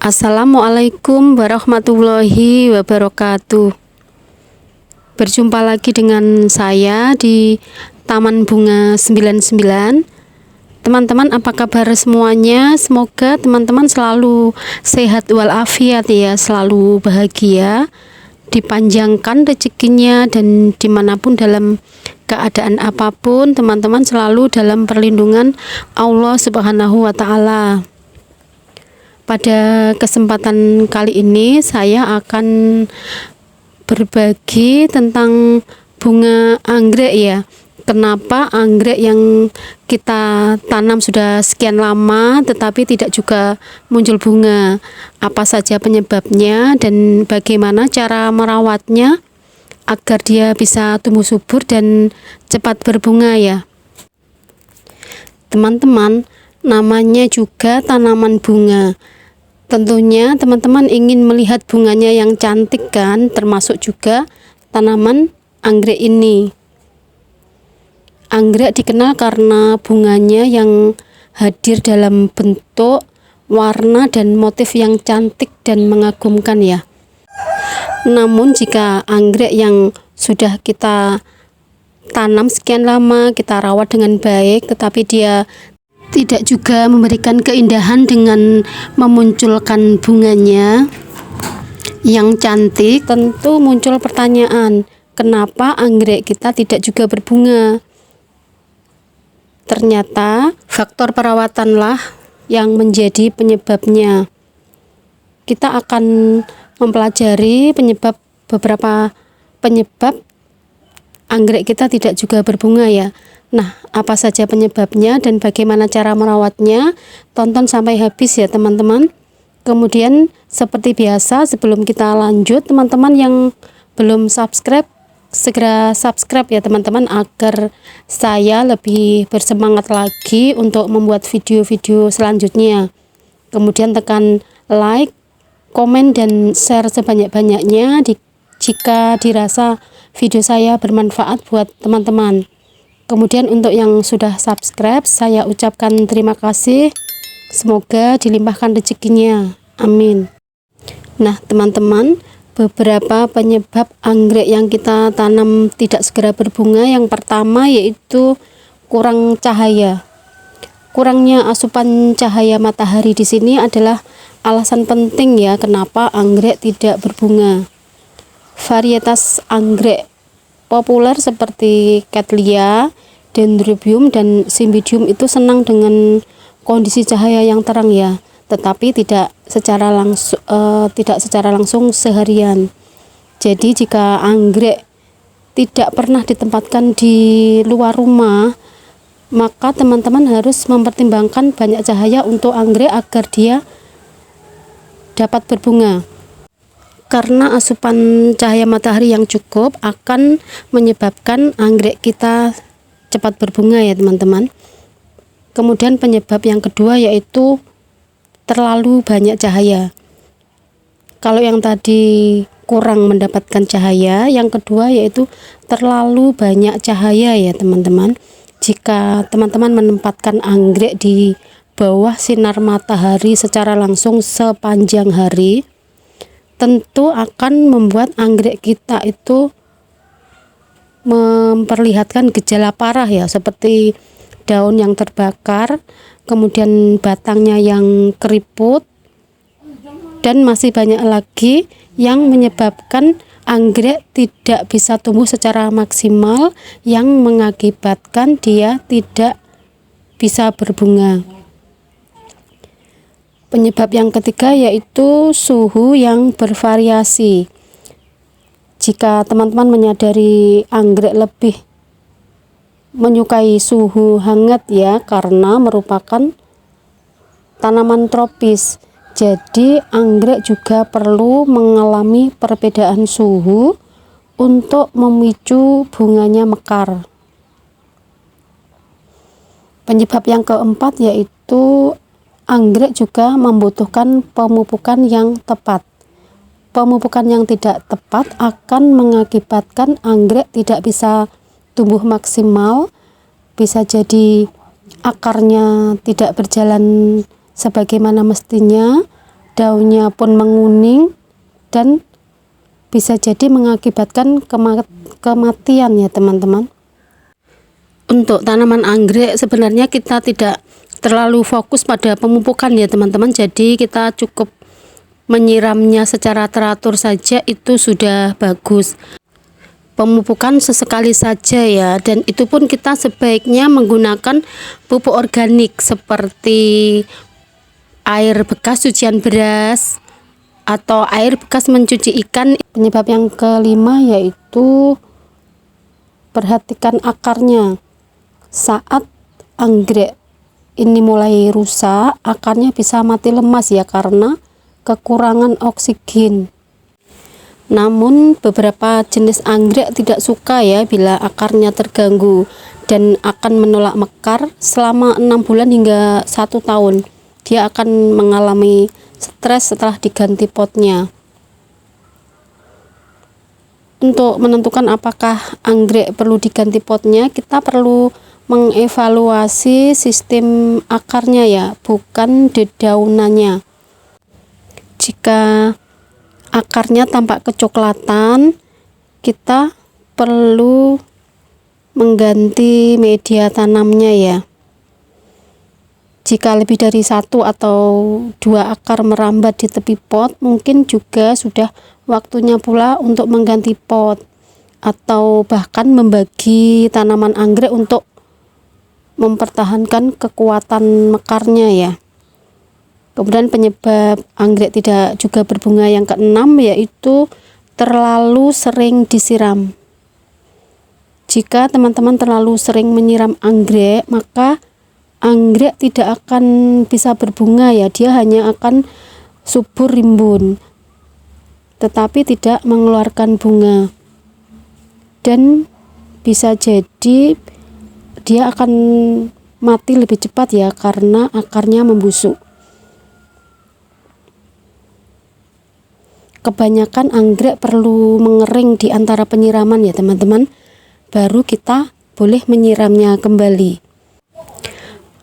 Assalamualaikum warahmatullahi wabarakatuh. Berjumpa lagi dengan saya di Taman Bunga 99. Teman-teman, apa kabar semuanya? Semoga teman-teman selalu sehat walafiat ya, selalu bahagia, dipanjangkan rezekinya, dan dimanapun dalam keadaan apapun teman-teman selalu dalam perlindungan Allah Subhanahu wa Ta'ala. Pada kesempatan kali ini saya akan berbagi tentang bunga anggrek ya. Kenapa anggrek yang kita tanam sudah sekian lama tetapi tidak juga muncul bunga? Apa saja penyebabnya dan bagaimana cara merawatnya agar dia bisa tumbuh subur dan cepat berbunga ya. Teman-teman, namanya juga tanaman bunga. Tentunya teman-teman ingin melihat bunganya yang cantik kan, termasuk juga tanaman anggrek ini. Anggrek dikenal karena bunganya yang hadir dalam bentuk, warna, dan motif yang cantik dan mengagumkan ya. Namun jika anggrek yang sudah kita tanam sekian lama, kita rawat dengan baik, tetapi dia tidak juga memberikan keindahan dengan memunculkan bunganya yang cantik, tentu muncul pertanyaan, kenapa anggrek kita tidak juga berbunga? Ternyata faktor perawatanlah yang menjadi penyebabnya. Kita akan mempelajari beberapa penyebab anggrek kita tidak juga berbunga ya. Nah, apa saja penyebabnya dan bagaimana cara merawatnya? Tonton sampai habis ya teman-teman. Kemudian seperti biasa, sebelum kita lanjut, teman-teman yang belum subscribe, segera subscribe ya teman-teman, agar saya lebih bersemangat lagi untuk membuat video-video selanjutnya. Kemudian tekan like, komen, dan share sebanyak-banyaknya jika dirasa video saya bermanfaat buat teman-teman. Kemudian untuk yang sudah subscribe, saya ucapkan terima kasih. Semoga dilimpahkan rezekinya. Amin. Nah teman-teman, beberapa penyebab anggrek yang kita tanam tidak segera berbunga. Yang pertama yaitu kurang cahaya. Kurangnya asupan cahaya matahari di sini adalah alasan penting ya kenapa anggrek tidak berbunga. Varietas anggrek populer seperti Cattleya, Dendrobium, dan Cymbidium itu senang dengan kondisi cahaya yang terang ya, tetapi tidak secara langsung seharian. Jadi jika anggrek tidak pernah ditempatkan di luar rumah, maka teman-teman harus mempertimbangkan banyak cahaya untuk anggrek agar dia dapat berbunga. Karena asupan cahaya matahari yang cukup akan menyebabkan anggrek kita cepat berbunga ya teman-teman. Kemudian penyebab yang kedua yaitu terlalu banyak cahaya. Kalau yang tadi kurang mendapatkan cahaya, yang kedua yaitu terlalu banyak cahaya ya teman-teman. Jika teman-teman menempatkan anggrek di bawah sinar matahari secara langsung sepanjang hari, tentu akan membuat anggrek kita itu memperlihatkan gejala parah ya, seperti daun yang terbakar, kemudian batangnya yang keriput, dan masih banyak lagi yang menyebabkan anggrek tidak bisa tumbuh secara maksimal, yang mengakibatkan dia tidak bisa berbunga. Penyebab yang ketiga yaitu suhu yang bervariasi. Jika teman-teman menyadari anggrek lebih menyukai suhu hangat ya, karena merupakan tanaman tropis. Jadi anggrek juga perlu mengalami perbedaan suhu untuk memicu bunganya mekar. Penyebab yang keempat yaitu anggrek juga membutuhkan pemupukan yang tepat. Pemupukan yang tidak tepat akan mengakibatkan anggrek tidak bisa tumbuh maksimal, bisa jadi akarnya tidak berjalan sebagaimana mestinya, daunnya pun menguning dan bisa jadi mengakibatkan kematian ya teman-teman. Untuk tanaman anggrek sebenarnya kita tidak terlalu fokus pada pemupukan ya teman-teman, jadi kita cukup menyiramnya secara teratur saja, itu sudah bagus. Pemupukan sesekali saja ya, dan itu pun kita sebaiknya menggunakan pupuk organik seperti air bekas cucian beras atau air bekas mencuci ikan. Penyebab yang kelima yaitu perhatikan akarnya. Saat anggrek ini mulai rusak, akarnya bisa mati lemas ya karena kekurangan oksigen. Namun beberapa jenis anggrek tidak suka ya bila akarnya terganggu dan akan menolak mekar selama 6 bulan hingga 1 tahun. Dia akan mengalami stres setelah diganti potnya. Untuk menentukan apakah anggrek perlu diganti potnya, kita perlu mengevaluasi sistem akarnya ya, bukan dedaunannya. Jika akarnya tampak kecoklatan, kita perlu mengganti media tanamnya ya. Jika lebih dari 1 atau 2 akar merambat di tepi pot, mungkin juga sudah waktunya pula untuk mengganti pot atau bahkan membagi tanaman anggrek untuk mempertahankan kekuatan mekarnya ya. Kemudian penyebab anggrek tidak juga berbunga yang keenam yaitu terlalu sering disiram. Jika teman-teman terlalu sering menyiram anggrek, maka anggrek tidak akan bisa berbunga ya, dia hanya akan subur rimbun tetapi tidak mengeluarkan bunga, dan bisa jadi dia akan mati lebih cepat ya karena akarnya membusuk. Kebanyakan anggrek perlu mengering di antara penyiraman ya teman-teman, baru kita boleh menyiramnya kembali.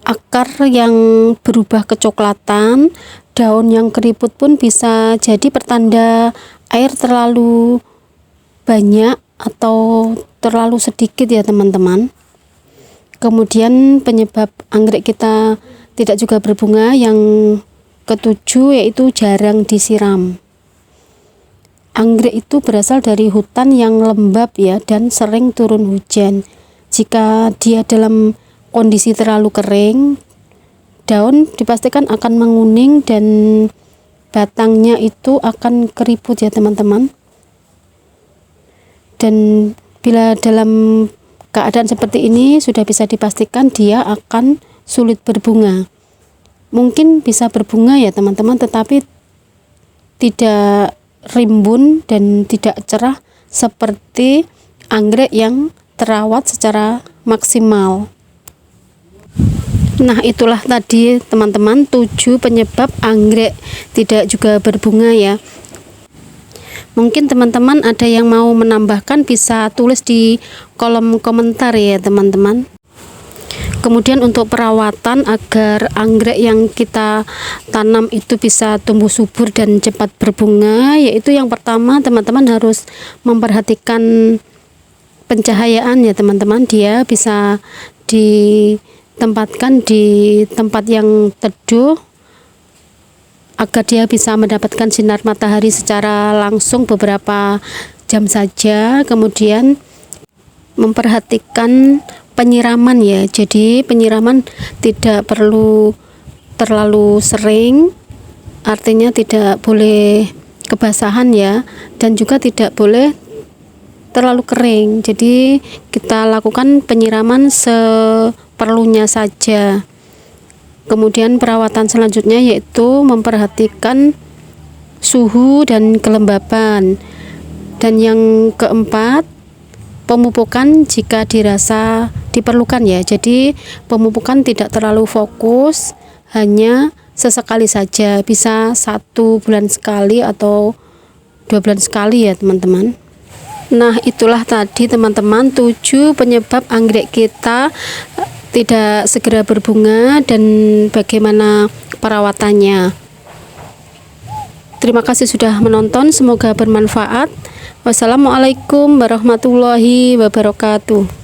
Akar yang berubah kecoklatan, daun yang keriput pun bisa jadi pertanda air terlalu banyak atau terlalu sedikit ya teman-teman. Kemudian penyebab anggrek kita tidak juga berbunga yang ketujuh yaitu jarang disiram. Anggrek itu berasal dari hutan yang lembab ya dan sering turun hujan. Jika dia dalam kondisi terlalu kering, daun dipastikan akan menguning dan batangnya itu akan keriput ya teman-teman. Dan bila dalam keadaan seperti ini sudah bisa dipastikan dia akan sulit berbunga. Mungkin bisa berbunga ya teman-teman, tetapi tidak rimbun dan tidak cerah seperti anggrek yang terawat secara maksimal. Nah, itulah tadi teman-teman 7 penyebab anggrek tidak juga berbunga ya. Mungkin teman-teman ada yang mau menambahkan, bisa tulis di kolom komentar ya teman-teman. Kemudian untuk perawatan agar anggrek yang kita tanam itu bisa tumbuh subur dan cepat berbunga, yaitu yang pertama teman-teman harus memperhatikan pencahayaan ya teman-teman. Dia bisa ditempatkan di tempat yang teduh agar dia bisa mendapatkan sinar matahari secara langsung beberapa jam saja. Kemudian memperhatikan penyiraman ya, jadi penyiraman tidak perlu terlalu sering, artinya tidak boleh kebasahan ya, dan juga tidak boleh terlalu kering. Jadi kita lakukan penyiraman seperlunya saja. Kemudian perawatan selanjutnya yaitu memperhatikan suhu dan kelembapan. Dan yang keempat, pemupukan jika dirasa diperlukan ya. Jadi pemupukan tidak terlalu fokus, hanya sesekali saja, bisa 1 bulan sekali atau 2 bulan sekali ya teman-teman. Nah, itulah tadi teman-teman 7 penyebab anggrek kita tidak segera berbunga dan bagaimana perawatannya. Terima kasih sudah menonton, semoga bermanfaat. Wassalamualaikum warahmatullahi wabarakatuh.